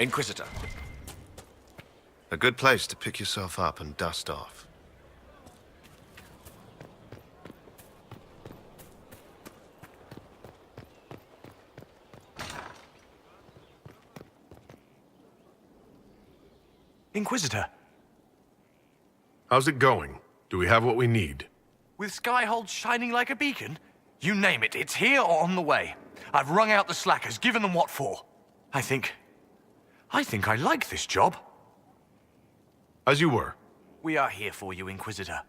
Inquisitor. A good place to pick yourself up and dust off. Inquisitor. How's it going? Do we have what we need? With Skyhold shining like a beacon? You name it, it's here or on the way. I've wrung out the slackers, given them what for. I think I like this job. As you were. We are here for you, Inquisitor.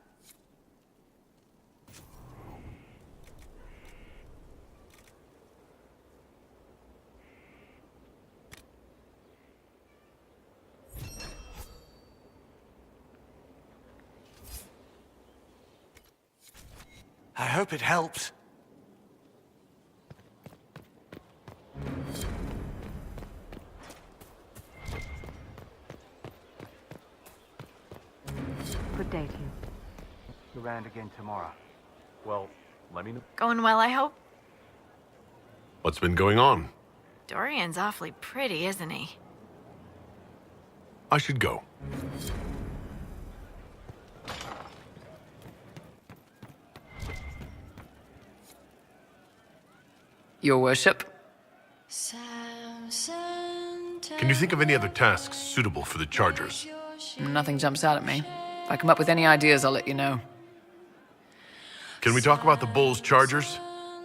I hope it helps. Good day to you. Around again tomorrow. Well, let me know. Going well, I hope? What's been going on? Dorian's awfully pretty, isn't he? I should go. Your worship? Can you think of any other tasks suitable for the Chargers? Nothing jumps out at me. If I come up with any ideas, I'll let you know. Can we talk about the Bulls Chargers?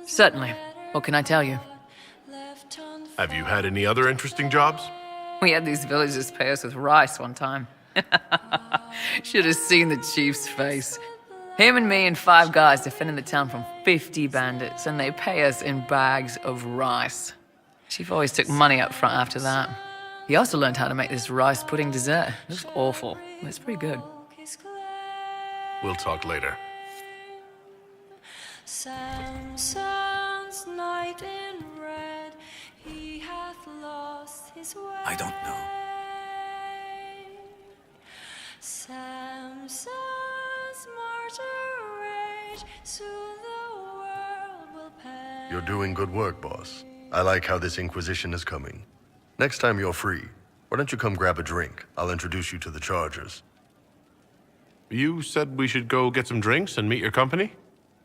Certainly. What can I tell you? Have you had any other interesting jobs? We had these villagers pay us with rice one time. Should have seen the chief's face. Him and me and 5 guys defending the town from 50 bandits, and they pay us in bags of rice. Chief always took money up front after that. He also learned how to make this rice pudding dessert. It was awful, but it's pretty good. We'll talk later. Samson's knight in red, he hath lost his way. I don't know. Samson's martyr rage, soon the world will pay. You're doing good work, boss. I like how this Inquisition is coming. Next time you're free, why don't you come grab a drink? I'll introduce you to the Chargers. You said we should go get some drinks and meet your company?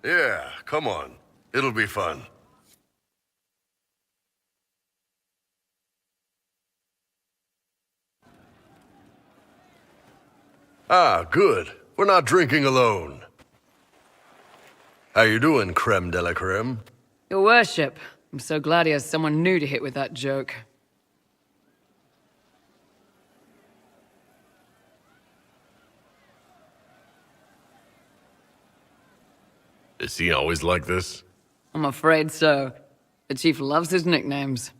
Yeah, come on. It'll be fun. Ah, good. We're not drinking alone. How you doing, creme de la creme? Your worship. I'm so glad he has someone new to hit with that joke. Is he always like this? I'm afraid so. The chief loves his nicknames.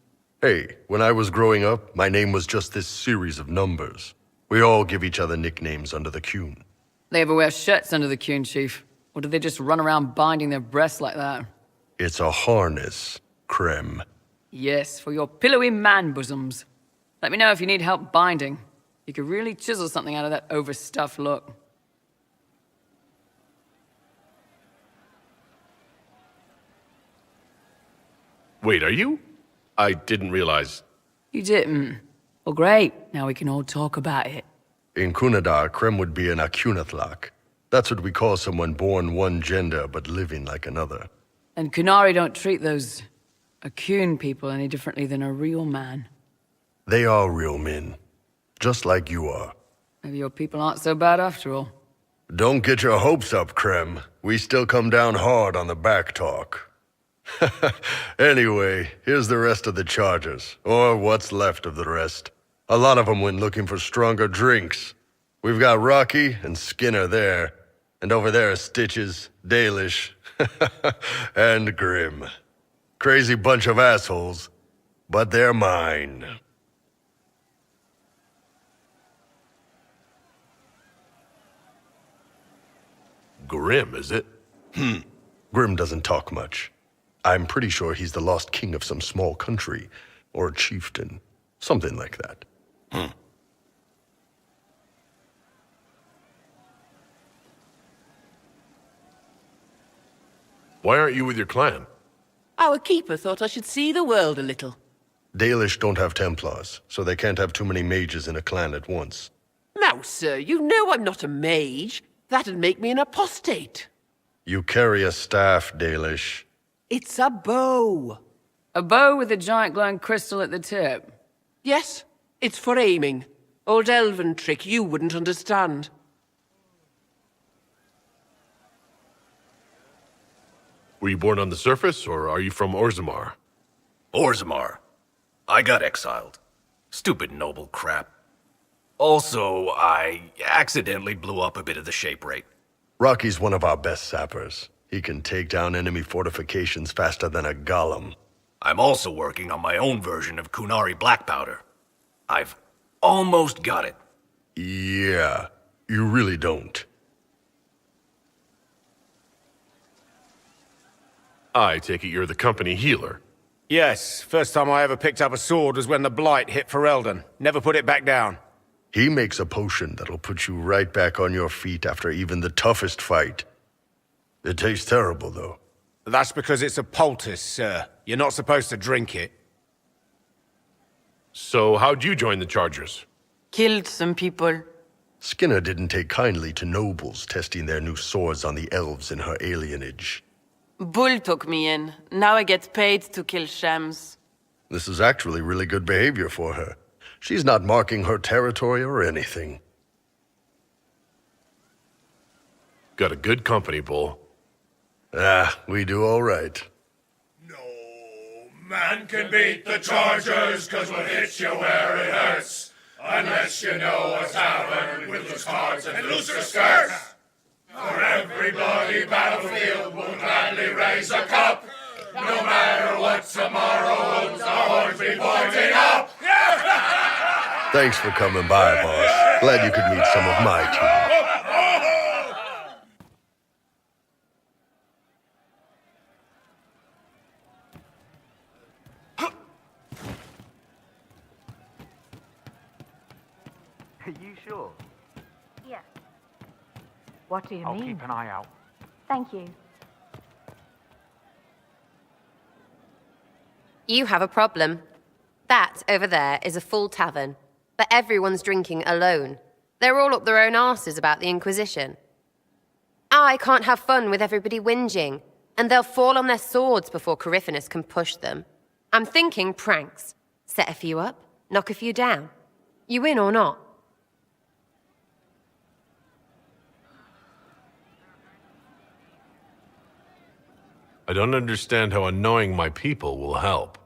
Hey, when I was growing up, my name was just this series of numbers. We all give each other nicknames under the Qun. They ever wear shirts under the Qun, chief? Or do they just run around binding their breasts like that? It's a harness, creme. Yes, for your pillowy man bosoms. Let me know if you need help binding. You could really chisel something out of that overstuffed look. Wait, are you? I didn't realize. You didn't? Well, great. Now we can all talk about it. In Kunadar, creme would be an Akunathlak. That's what we call someone born one gender but living like another. And Kunari don't treat those Akun people any differently than a real man. They are real men, just like you are. Maybe your people aren't so bad after all. Don't get your hopes up, Creme. We still come down hard on the back talk. Anyway, here's the rest of the Chargers, or what's left of the rest. A lot of them went looking for stronger drinks. We've got Rocky and Skinner there, and over there are Stitches, Dalish, and Grim. Crazy bunch of assholes, but they're mine. Grim, is it? Grim doesn't talk much. I'm pretty sure he's the lost king of some small country, or a chieftain. Something like that. Why aren't you with your clan? Our keeper thought I should see the world a little. Dalish don't have Templars, so they can't have too many mages in a clan at once. Now, sir, you know I'm not a mage. That'd make me an apostate. You carry a staff, Dalish. It's a bow. A bow with a giant glowing crystal at the tip. Yes, it's for aiming. Old elven trick you wouldn't understand. Were you born on the surface, or are you from Orzammar? Orzammar. I got exiled. Stupid noble crap. Also, I accidentally blew up a bit of the shape rate. Rocky's one of our best sappers. He can take down enemy fortifications faster than a golem. I'm also working on my own version of Kunari black powder. I've almost got it. Yeah, you really don't. I take it you're the company healer. Yes, first time I ever picked up a sword was when the Blight hit Ferelden. Never put it back down. He makes a potion that'll put you right back on your feet after even the toughest fight. It tastes terrible, though. That's because it's a poultice, sir. You're not supposed to drink it. So how'd you join the Chargers? Killed some people. Skinner didn't take kindly to nobles testing their new swords on the elves in her alienage. Bull took me in. Now I get paid to kill shams. This is actually really good behavior for her. She's not marking her territory or anything. Got a good company, Bull. Ah, we do all right. No man can beat the Chargers, 'cause we'll hit you where it hurts. Unless you know a tavern with loose cards and looser skirts. For every bloody battlefield we'll gladly raise a cup. No matter what tomorrow holds, our horns be pointing up. Thanks for coming by, boss. Glad you could meet some of my team. Are you sure? Yeah. What do you I'll mean? keep an eye out. Thank you. You have a problem. That over there is a full tavern, but everyone's drinking alone. They're all up their own arses about the Inquisition. I can't have fun with everybody whinging, and they'll fall on their swords before Coryphanus can push them. I'm thinking pranks. Set a few up, knock a few down. You in or not? I don't understand how annoying my people will help.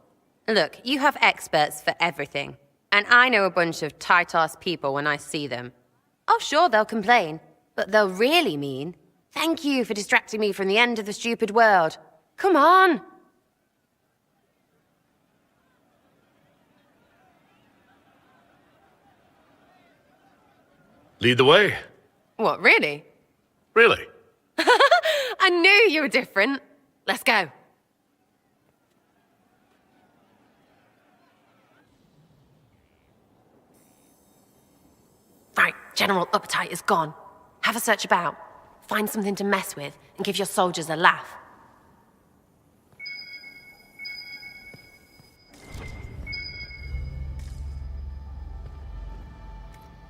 Look, you have experts for everything. And I know a bunch of tight-ass people when I see them. Oh, sure, they'll complain. But they'll really mean, thank you for distracting me from the end of the stupid world. Come on! Lead the way. What, really? Really? I knew you were different. Let's go. Right, general appetite is gone. Have a search about. Find something to mess with and give your soldiers a laugh.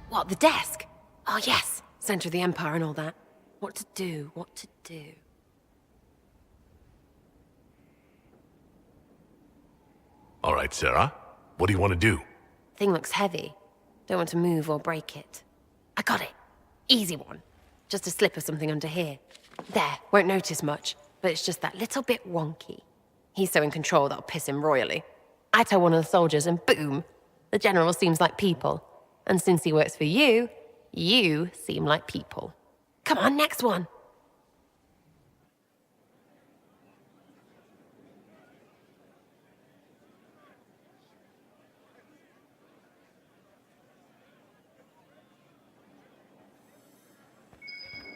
What, the desk? Oh, yes. Center of the Empire and all that. What to do, what to do. All right, Sarah. What do you want to do? Thing looks heavy. Don't want to move or break it. I got it. Easy one. Just a slip of something under here. There, won't notice much, but it's just that little bit wonky. He's so in control that'll piss him royally. I tell one of the soldiers and boom! The general seems like people. And since he works for you, you seem like people. Come on, next one.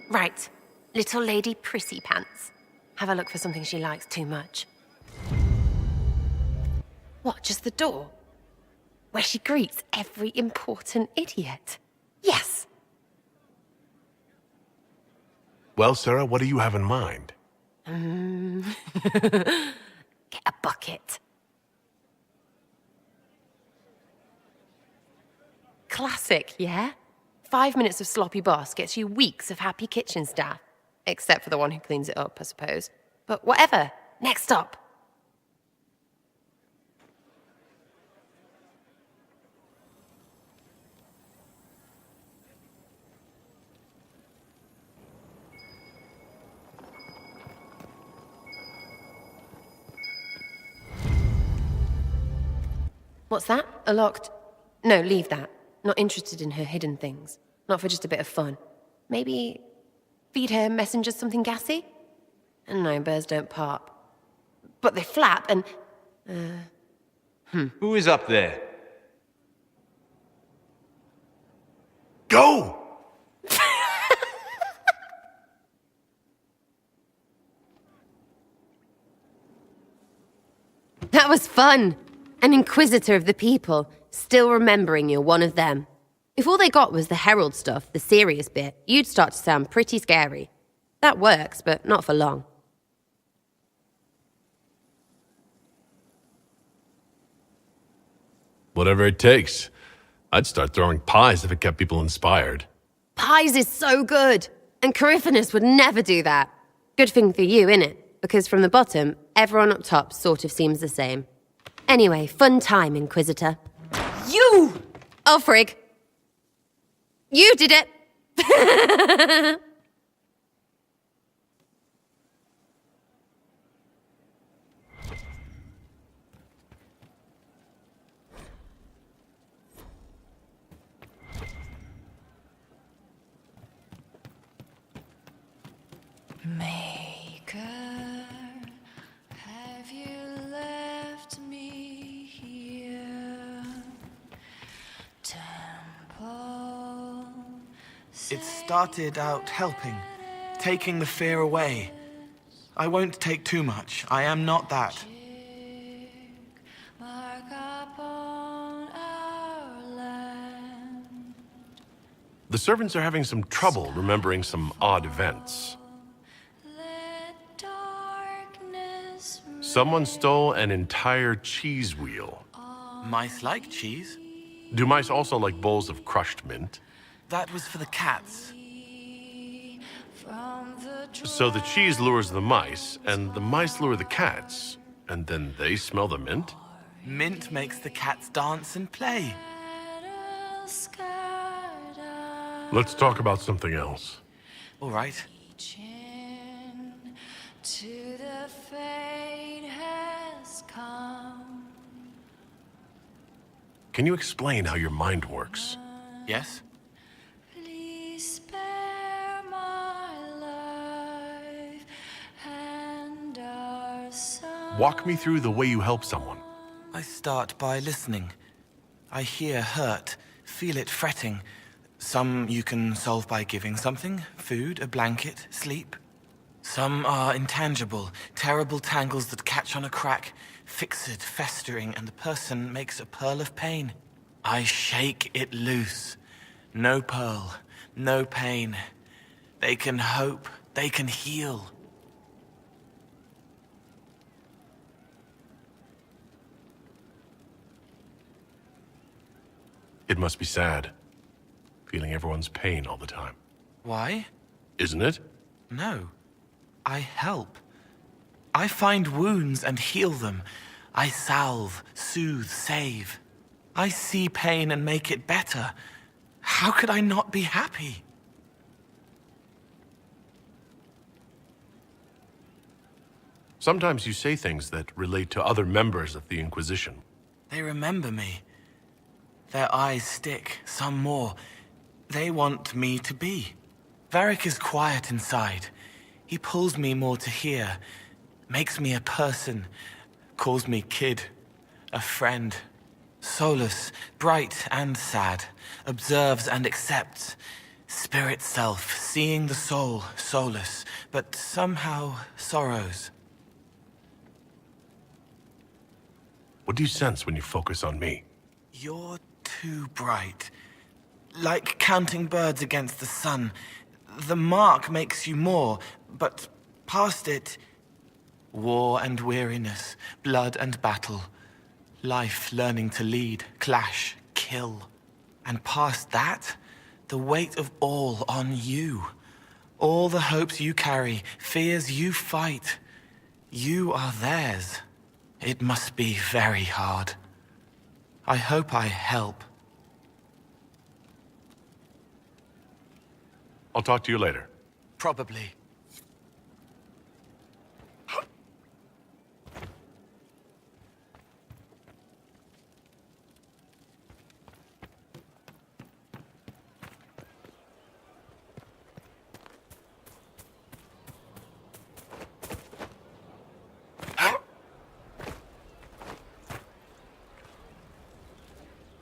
Right. Little lady prissy pants. Have a look for something she likes too much. What, just the door? Where she greets every important idiot. Yes! Well, Sarah, what do you have in mind? Get a bucket. Classic, yeah? 5 minutes of sloppy boss gets you weeks of happy kitchen staff. Except for the one who cleans it up, I suppose. But whatever. Next up. What's that? A locked... No, leave that. Not interested in her hidden things. Not for just a bit of fun. Maybe feed her messengers something gassy? No, birds don't pop. But they flap and... Who is up there? Go! That was fun! An inquisitor of the people, still remembering you're one of them. If all they got was the herald stuff, the serious bit, you'd start to sound pretty scary. That works, but not for long. Whatever it takes. I'd start throwing pies if it kept people inspired. Pies is so good! And Coryphanus would never do that. Good thing for you, innit? Because from the bottom, everyone up top sort of seems the same. Anyway, fun time, Inquisitor. You! Oh, frig. You did it! Maker, have you left me here? Temple. It started out helping, taking the fear away. I won't take too much. I am not that. Mark upon our land. The servants are having some trouble remembering some odd events. Someone stole an entire cheese wheel. Mice like cheese. Do mice also like bowls of crushed mint? That was for the cats. So the cheese lures the mice, and the mice lure the cats, and then they smell the mint? Mint makes the cats dance and play. Let's talk about something else. All right. To the fate has come. Can you explain how your mind works? Yes? Please spare my life and our son. Walk me through the way you help someone. I start by listening. I hear hurt, feel it fretting. Some you can solve by giving something, food, a blanket, sleep. Some are intangible, terrible tangles that catch on a crack, fixed, festering, and the person makes a pearl of pain. I shake it loose. No pearl, no pain. They can hope, they can heal. It must be sad, feeling everyone's pain all the time. Why? Isn't it? No. I help. I find wounds and heal them. I salve, soothe, save. I see pain and make it better. How could I not be happy? Sometimes you say things that relate to other members of the Inquisition. They remember me. Their eyes stick, some more. They want me to be. Varric is quiet inside. He pulls me more to hear, makes me a person, calls me kid, a friend. Solus, bright and sad, observes and accepts. Spirit self, seeing the soul, Solus, but somehow sorrows. What do you sense when you focus on me? You're too bright. Like counting birds against the sun. The mark makes you more, but past it, war and weariness, blood and battle, life learning to lead, clash, kill. And past that, the weight of all on you. All the hopes you carry, fears you fight. You are theirs. It must be very hard. I hope I help. I'll talk to you later. Probably.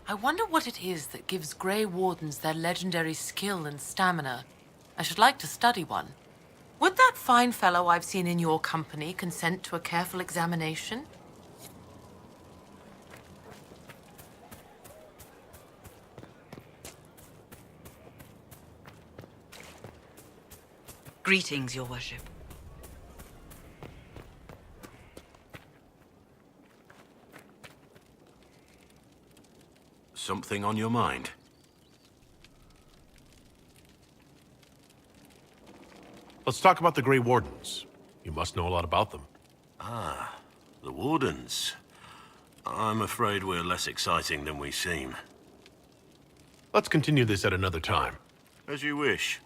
I wonder what it is that gives Grey Wardens their legendary skill and stamina. I should like to study one. Would that fine fellow I've seen in your company consent to a careful examination? Greetings, Your Worship. Something on your mind? Let's talk about the Grey Wardens. You must know a lot about them. Ah, the Wardens. I'm afraid we're less exciting than we seem. Let's continue this at another time. As you wish.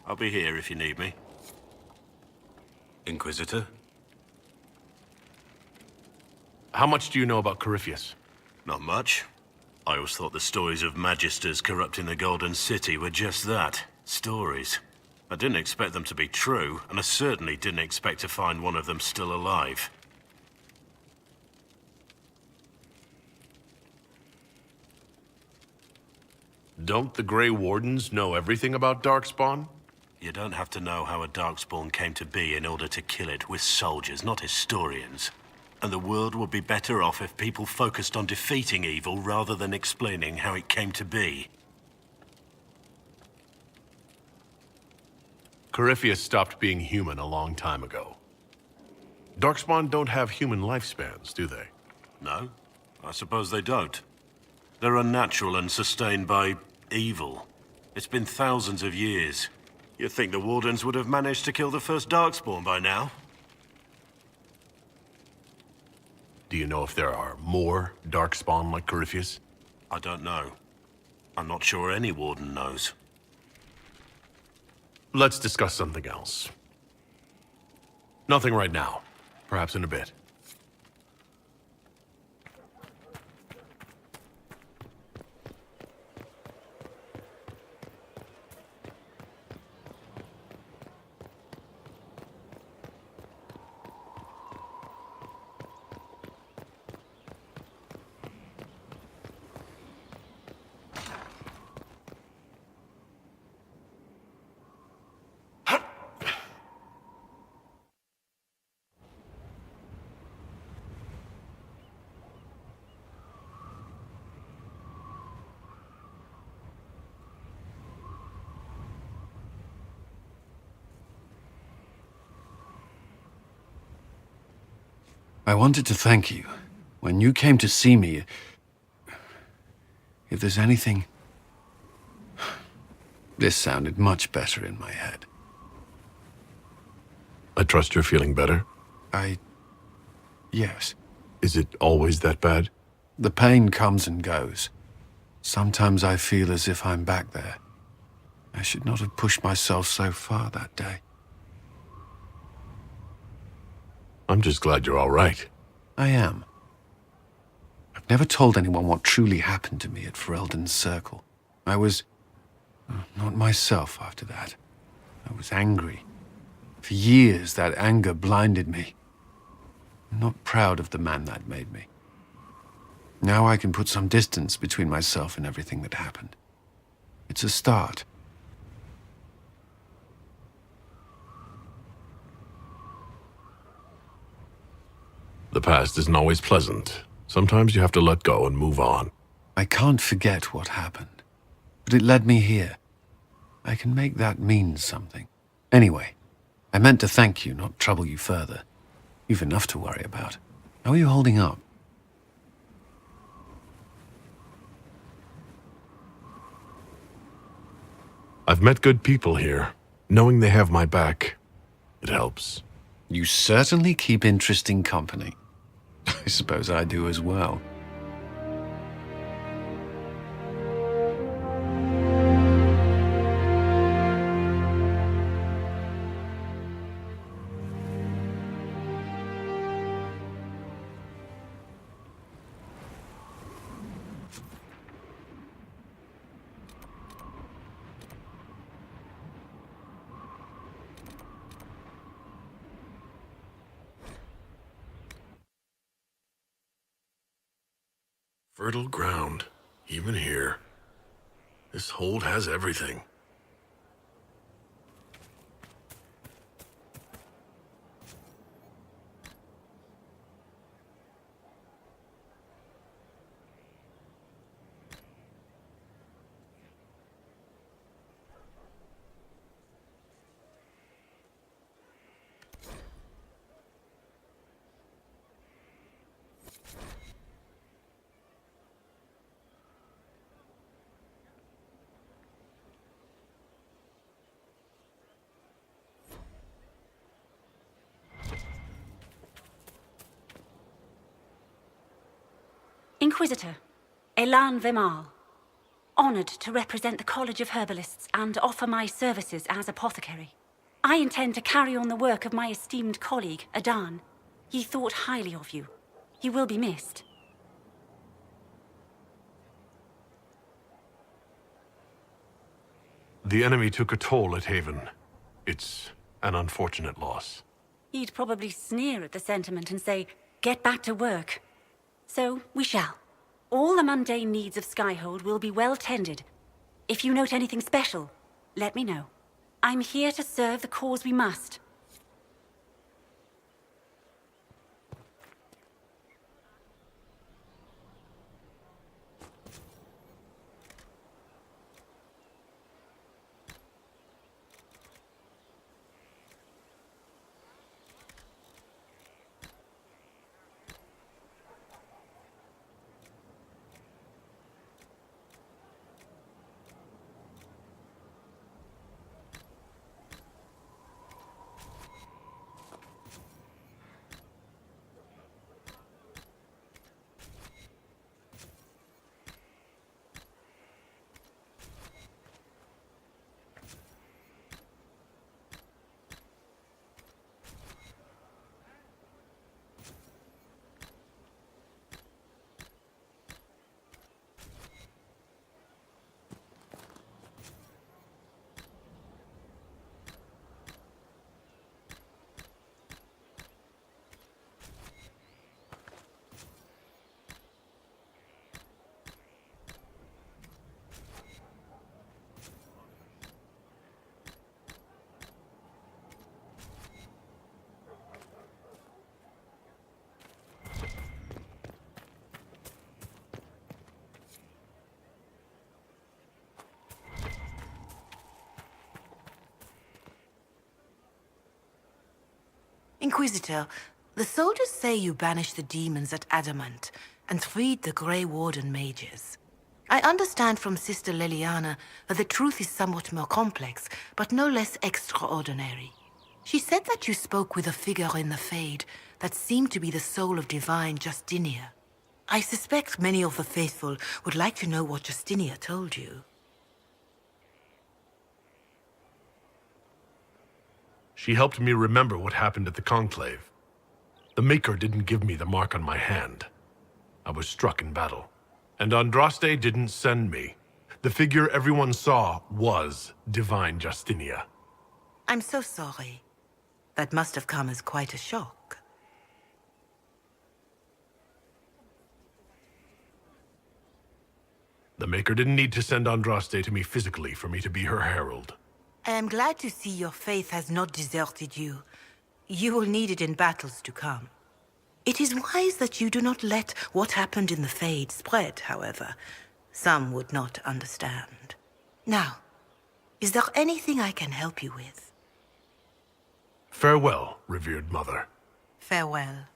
I'll be here if you need me. Inquisitor? How much do you know about Corypheus? Not much. I always thought the stories of Magisters corrupting the Golden City were just that, stories. I didn't expect them to be true, and I certainly didn't expect to find one of them still alive. Don't the Grey Wardens know everything about Darkspawn? You don't have to know how a Darkspawn came to be in order to kill it. We're soldiers, not historians. And the world would be better off if people focused on defeating evil rather than explaining how it came to be. Corypheus stopped being human a long time ago. Darkspawn don't have human lifespans, do they? No, I suppose they don't. They're unnatural and sustained by evil. It's been thousands of years. You'd think the Wardens would have managed to kill the first Darkspawn by now. Do you know if there are more Darkspawn like Corypheus? I don't know. I'm not sure any Warden knows. Let's discuss something else. Nothing right now. Perhaps in a bit. I wanted to thank you. When you came to see me, if there's anything... This sounded much better in my head. I trust you're feeling better? Yes. Is it always that bad? The pain comes and goes. Sometimes I feel as if I'm back there. I should not have pushed myself so far that day. I'm just glad you're all right. I am. I've never told anyone what truly happened to me at Ferelden's Circle. I was... not myself after that. I was angry. For years, that anger blinded me. I'm not proud of the man that made me. Now I can put some distance between myself and everything that happened. It's a start. The past isn't always pleasant. Sometimes you have to let go and move on. I can't forget what happened, but it led me here. I can make that mean something. Anyway, I meant to thank you, not trouble you further. You've enough to worry about. How are you holding up? I've met good people here. Knowing they have my back, it helps. You certainly keep interesting company. I suppose I do as well. Fertile ground, even here. This hold has everything. Inquisitor, Elan Vimal. Honored to represent the College of Herbalists and offer my services as apothecary. I intend to carry on the work of my esteemed colleague, Adan. He thought highly of you. You will be missed. The enemy took a toll at Haven. It's an unfortunate loss. He'd probably sneer at the sentiment and say, get back to work. So, we shall. All the mundane needs of Skyhold will be well tended. If you note anything special, let me know. I'm here to serve the cause we must. Inquisitor, the soldiers say you banished the demons at Adamant and freed the Grey Warden mages. I understand from Sister Leliana that the truth is somewhat more complex, but no less extraordinary. She said that you spoke with a figure in the Fade that seemed to be the soul of divine Justinia. I suspect many of the faithful would like to know what Justinia told you. She helped me remember what happened at the Conclave. The Maker didn't give me the mark on my hand. I was struck in battle. And Andraste didn't send me. The figure everyone saw was divine Justinia. I'm so sorry. That must have come as quite a shock. The Maker didn't need to send Andraste to me physically for me to be her herald. I am glad to see your faith has not deserted you. You will need it in battles to come. It is wise that you do not let what happened in the Fade spread, however. Some would not understand. Now, is there anything I can help you with? Farewell, revered mother. Farewell.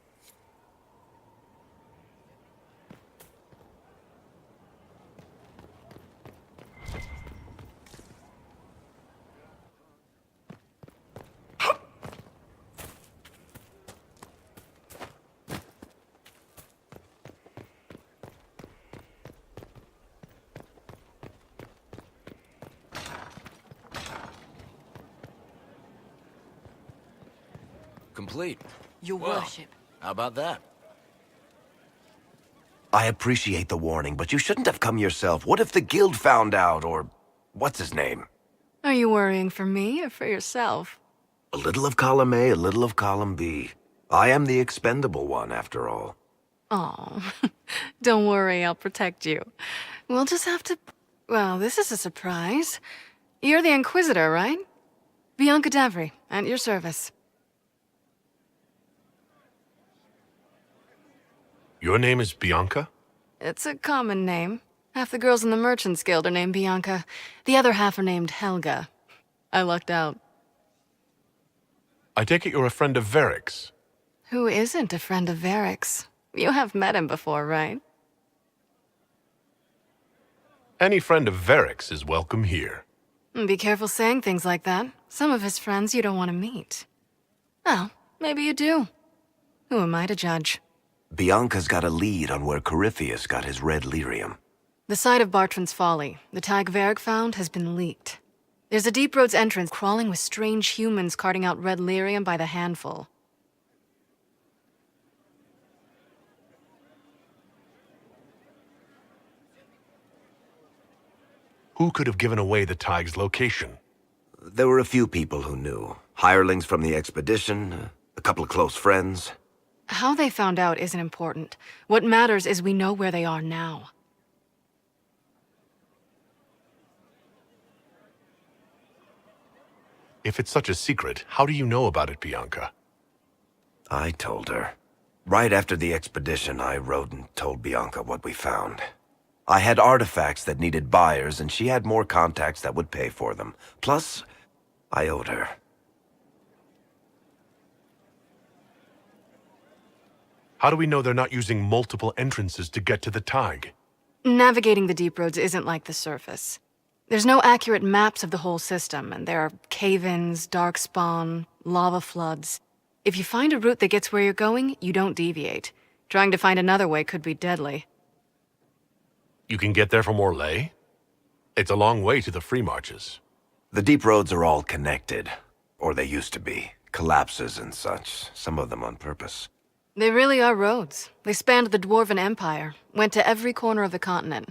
Complete. Your Well, worship. How about that? I appreciate the warning, but you shouldn't have come yourself. What if the guild found out, or what's his name? Are you worrying for me or for yourself? A little of column A, a little of column B. I am the expendable one, after all. Oh, don't worry, I'll protect you. We'll just have to... Well, this is a surprise. You're the Inquisitor, right? Bianca Davry, at your service. Your name is Bianca? It's a common name. Half the girls in the Merchants Guild are named Bianca. The other half are named Helga. I lucked out. I take it you're a friend of Varric's. Who isn't a friend of Varric's? You have met him before, right? Any friend of Varric's is welcome here. Be careful saying things like that. Some of his friends you don't want to meet. Well, maybe you do. Who am I to judge? Bianca's got a lead on where Corypheus got his red lyrium. The site of Bartran's Folly, the tag Varric found, has been leaked. There's a Deep Roads entrance crawling with strange humans carting out red lyrium by the handful. Who could have given away the Tig's location? There were a few people who knew. Hirelings from the expedition, a couple of close friends. How they found out isn't important. What matters is we know where they are now. If it's such a secret, how do you know about it, Bianca? I told her. Right after the expedition, I wrote and told Bianca what we found. I had artifacts that needed buyers, and she had more contacts that would pay for them. Plus, I owed her. How do we know they're not using multiple entrances to get to the Tig? Navigating the Deep Roads isn't like the surface. There's no accurate maps of the whole system, and there are cave-ins, darkspawn, lava floods. If you find a route that gets where you're going, you don't deviate. Trying to find another way could be deadly. You can get there from Orlais? It's a long way to the Free Marches. The deep roads are all connected. Or they used to be. Collapses and such. Some of them on purpose. They really are roads. They spanned the Dwarven Empire, went to every corner of the continent,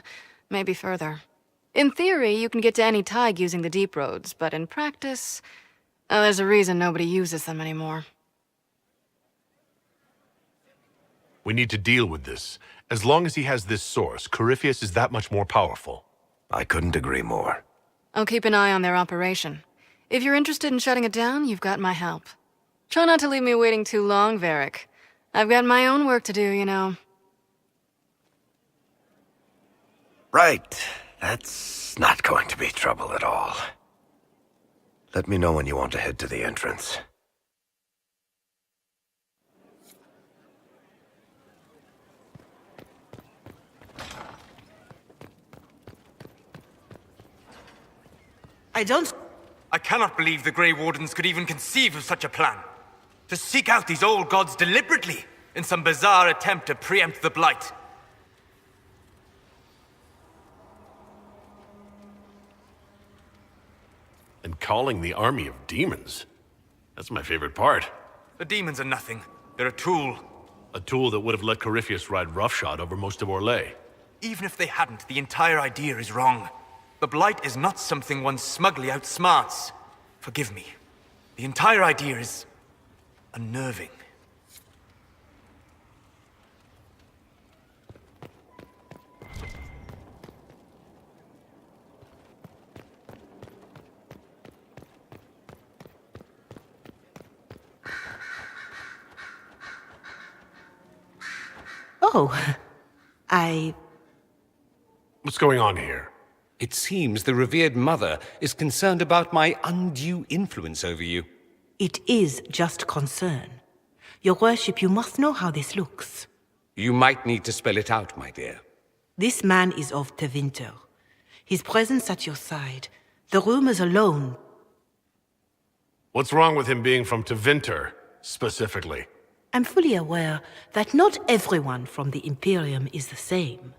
maybe further. In theory, you can get to any Tig using the deep roads, but in practice, there's a reason nobody uses them anymore. We need to deal with this. As long as he has this source, Corypheus is that much more powerful. I couldn't agree more. I'll keep an eye on their operation. If you're interested in shutting it down, you've got my help. Try not to leave me waiting too long, Varric. I've got my own work to do, you know. Right. That's not going to be trouble at all. Let me know when you want to head to the entrance. I cannot believe the Grey Wardens could even conceive of such a plan. To seek out these old gods deliberately, in some bizarre attempt to preempt the Blight. And calling the army of demons. That's my favorite part. The demons are nothing. They're a tool. A tool that would have let Corypheus ride roughshod over most of Orlais. Even if they hadn't, the entire idea is wrong. The Blight is not something one smugly outsmarts. Forgive me. The entire idea is unnerving. Oh, What's going on here? It seems the revered mother is concerned about my undue influence over you. It is just concern. Your worship, you must know how this looks. You might need to spell it out, my dear. This man is of Tevinter. His presence at your side, the rumors alone. What's wrong with him being from Tevinter, specifically? I'm fully aware that not everyone from the Imperium is the same.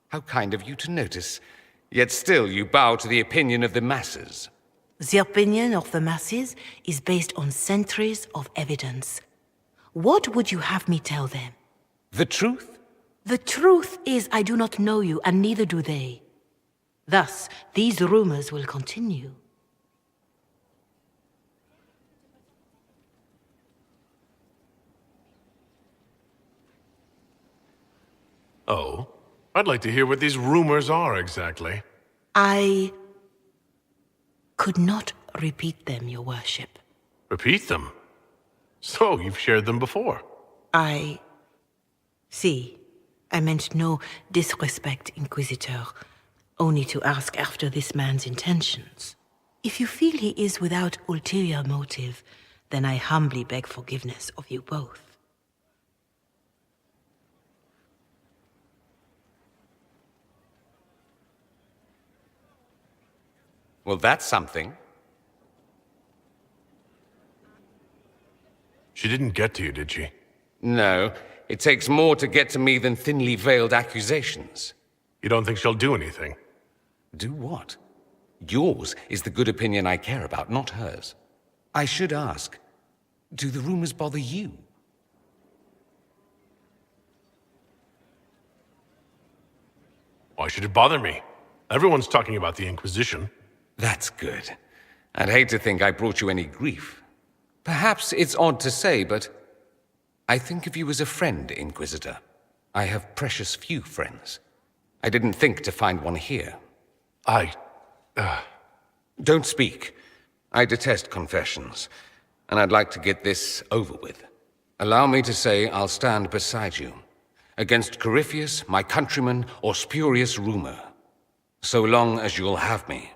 How kind of you to notice. Yet still you bow to the opinion of the masses. The opinion of the masses is based on centuries of evidence. What would you have me tell them? The truth? The truth is I do not know you, and neither do they. Thus, these rumors will continue. Oh? I'd like to hear what these rumors are exactly. I could not repeat them, your worship. Repeat them? So, you've shared them before. See, I meant no disrespect, Inquisitor. Only to ask after this man's intentions. If you feel he is without ulterior motive, then I humbly beg forgiveness of you both. Well, that's something. She didn't get to you, did she? No, it takes more to get to me than thinly veiled accusations. You don't think she'll do anything? Do what? Yours is the good opinion I care about, not hers. I should ask, do the rumors bother you? Why should it bother me? Everyone's talking about the Inquisition. That's good. I'd hate to think I brought you any grief. Perhaps it's odd to say, but I think of you as a friend, Inquisitor. I have precious few friends. I didn't think to find one here. Don't speak. I detest confessions, and I'd like to get this over with. Allow me to say I'll stand beside you, against Corypheus, my countryman, or spurious rumor, so long as you'll have me.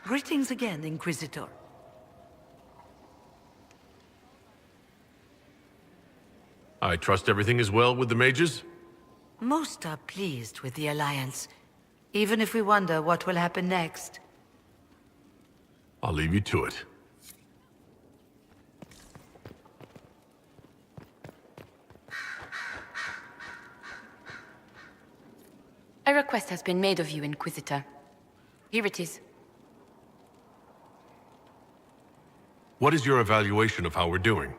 Greetings again, Inquisitor. I trust everything is well with the mages? Most are pleased with the Alliance, even if we wonder what will happen next. I'll leave you to it. A request has been made of you, Inquisitor. Here it is. What is your evaluation of how we're doing?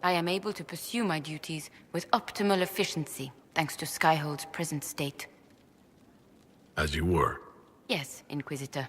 I am able to pursue my duties with optimal efficiency, thanks to Skyhold's present state. As you were. Yes, Inquisitor.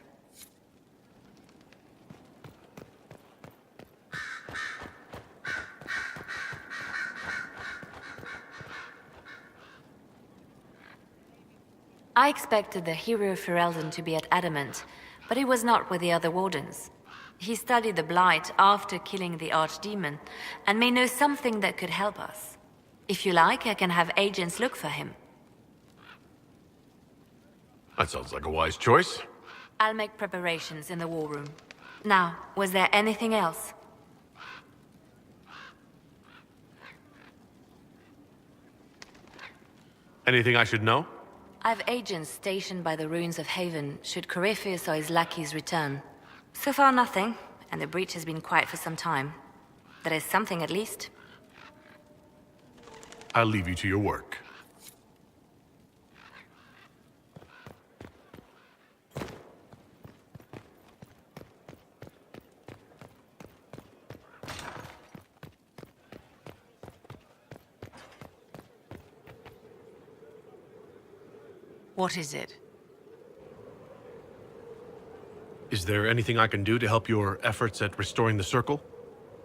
I expected the hero Ferelden to be at Adamant, but he was not with the other wardens. He studied the Blight after killing the Archdemon, and may know something that could help us. If you like, I can have agents look for him. That sounds like a wise choice. I'll make preparations in the war room. Now, was there anything else? Anything I should know? I've agents stationed by the ruins of Haven, should Corypheus or his lackeys return. So far nothing, and the breach has been quiet for some time. That is something at least. I'll leave you to your work. What is it? Is there anything I can do to help your efforts at restoring the Circle?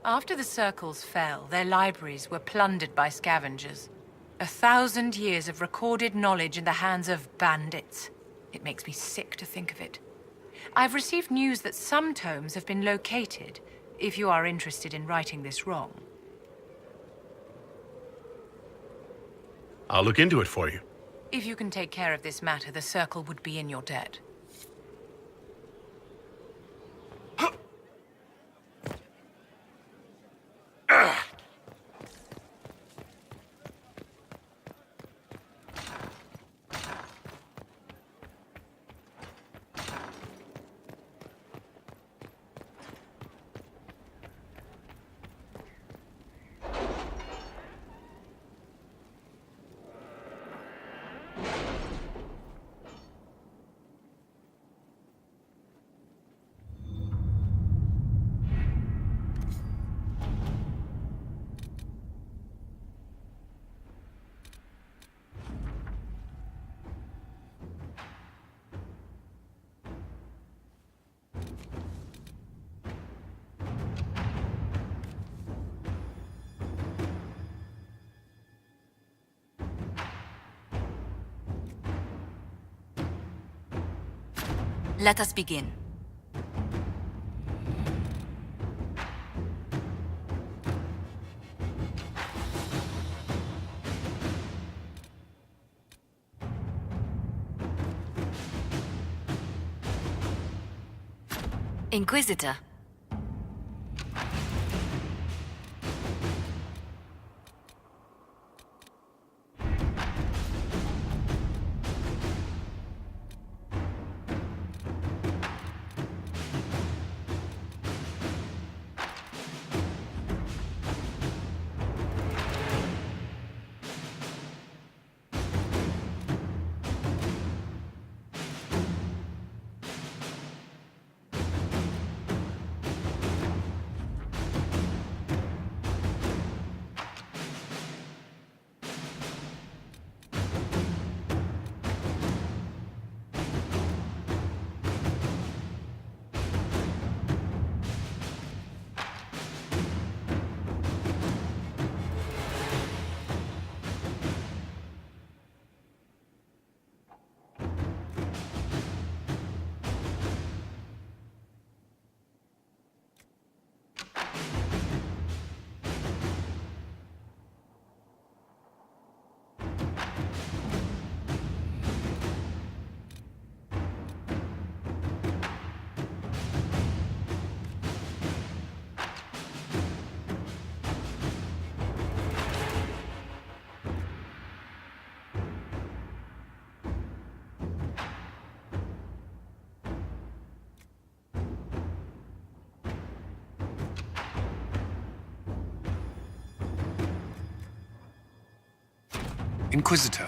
After the Circles fell, their libraries were plundered by scavengers. 1,000 years of recorded knowledge in the hands of bandits. It makes me sick to think of it. I've received news that some tomes have been located, if you are interested in righting this wrong. I'll look into it for you. If you can take care of this matter, the Circle would be in your debt. Let us begin. Inquisitor. Inquisitor,